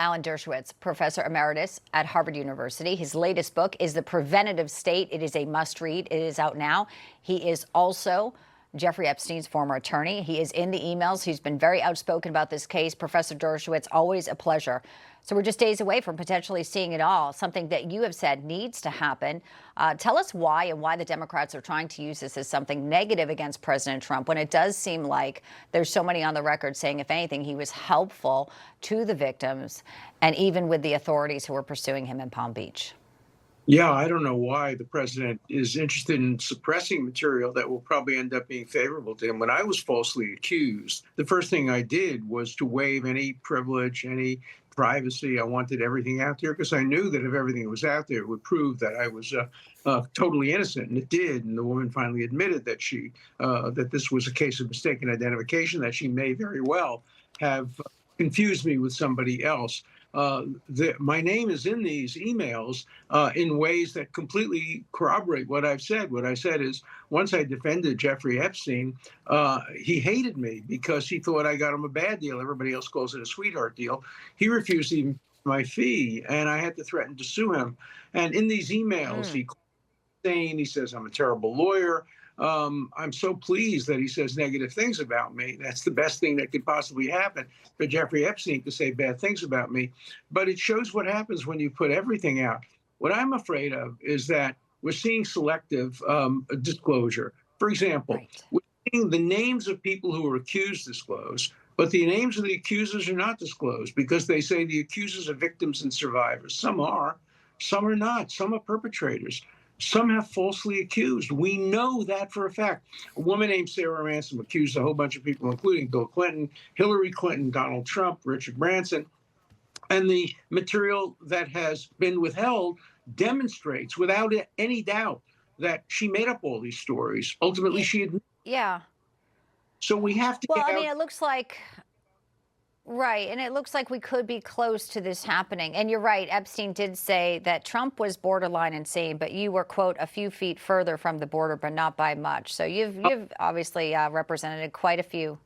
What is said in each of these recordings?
Alan Dershowitz, Professor Emeritus at Harvard University. His latest book is The Preventative State. It is a must-read. It is out now. He is also Jeffrey Epstein's former attorney. He is in the emails. He's been very outspoken about this case. Professor Dershowitz, always a pleasure. So we're just days away from potentially seeing it all, something that you have said needs to happen. Tell us why and why the Democrats are trying to use this as something negative against President Trump, when it does seem like there's so many on the record saying, if anything, he was helpful to the victims and even with the authorities who were pursuing him in Palm Beach. Yeah, I don't know why the president is interested in suppressing material that will probably end up being favorable to him. When I was falsely accused, the first thing I did was to waive any privilege, any privacy. I wanted everything out there because I knew that if everything was out there, it would prove that I was totally innocent, and it did. And the woman finally admitted that that this was a case of mistaken identification, that she may very well have confused me with somebody else. My name is in these emails in ways that completely corroborate what I've said. What I said is, once I defended Jeffrey Epstein, he hated me because he thought I got him a bad deal. Everybody else calls it a sweetheart deal. He refused even my fee, and I had to threaten to sue him. And in these emails, he says I'm a terrible lawyer. I'm so pleased that he says negative things about me. That's the best thing that could possibly happen for Jeffrey Epstein to say bad things about me. But it shows what happens when you put everything out. What I'm afraid of is that we're seeing selective disclosure. For example, we're seeing the names of people who are accused disclosed, but the names of the accusers are not disclosed because they say the accusers are victims and survivors. Some are not. Some are perpetrators. Some have falsely accused. We know that for a fact. A woman named Sarah Ransom accused a whole bunch of people, including Bill Clinton, Hillary Clinton, Donald Trump, Richard Branson. And the material that has been withheld demonstrates without any doubt that she made up all these stories. Ultimately, she admitted. Yeah. So we have to Well, I mean, it looks like... Right. And it looks like we could be close to this happening. And you're right. Epstein did say that Trump was borderline insane, but you were, quote, a few feet further from the border, but not by much. So you've obviously represented quite a few.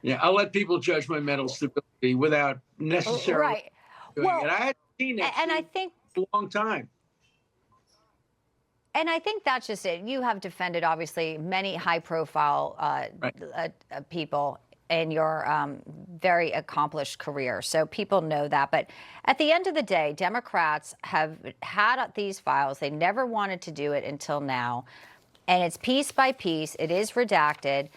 Yeah, I'll let people judge my mental stability without necessarily. Right. Well, and I had seen that and I think a long time. And I think that's just it. You have defended, obviously, many high-profile people in your very accomplished career. So people know that. But at the end of the day, Democrats have had these files. They never wanted to do it until now. And it's piece by piece. It is redacted.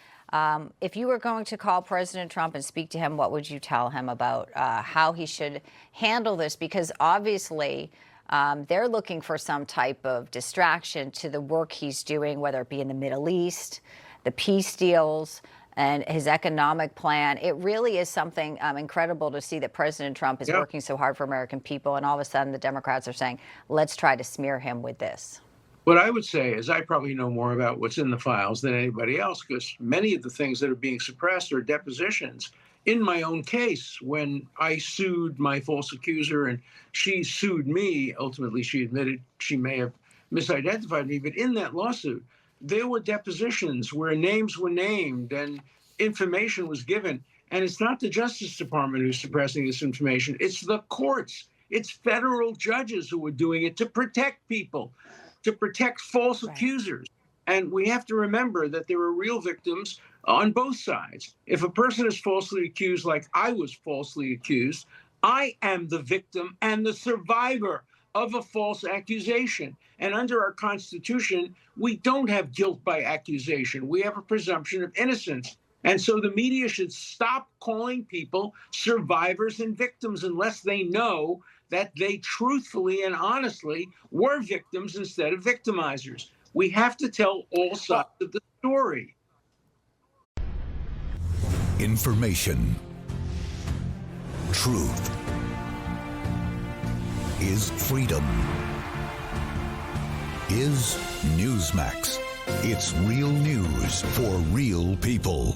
If you were going to call President Trump and speak to him, what would you tell him about how he should handle this? Because obviously they're looking for some type of distraction to the work he's doing, whether it be in the Middle East, the peace deals, and his economic plan. It really is something incredible to see that President Trump is working so hard for American people, and all of a sudden the Democrats are saying, let's try to smear him with this. What I would say is I probably know more about what's in the files than anybody else, because many of the things that are being suppressed are depositions. In my own case, when I sued my false accuser and she sued me, ultimately she admitted she may have misidentified me, but in that lawsuit, there were depositions where names were named and information was given. And it's not the Justice Department who's suppressing this information. It's the courts. It's federal judges who are doing it to protect people, to protect false accusers. And we have to remember that there are real victims on both sides. If a person is falsely accused, like I was falsely accused, I am the victim and the survivor of a false accusation. And under our Constitution, we don't have guilt by accusation. We have a presumption of innocence. And so the media should stop calling people survivors and victims unless they know that they truthfully and honestly were victims instead of victimizers. We have to tell all sides of the story. Information. Truth is freedom. Is Newsmax. It's real news for real people.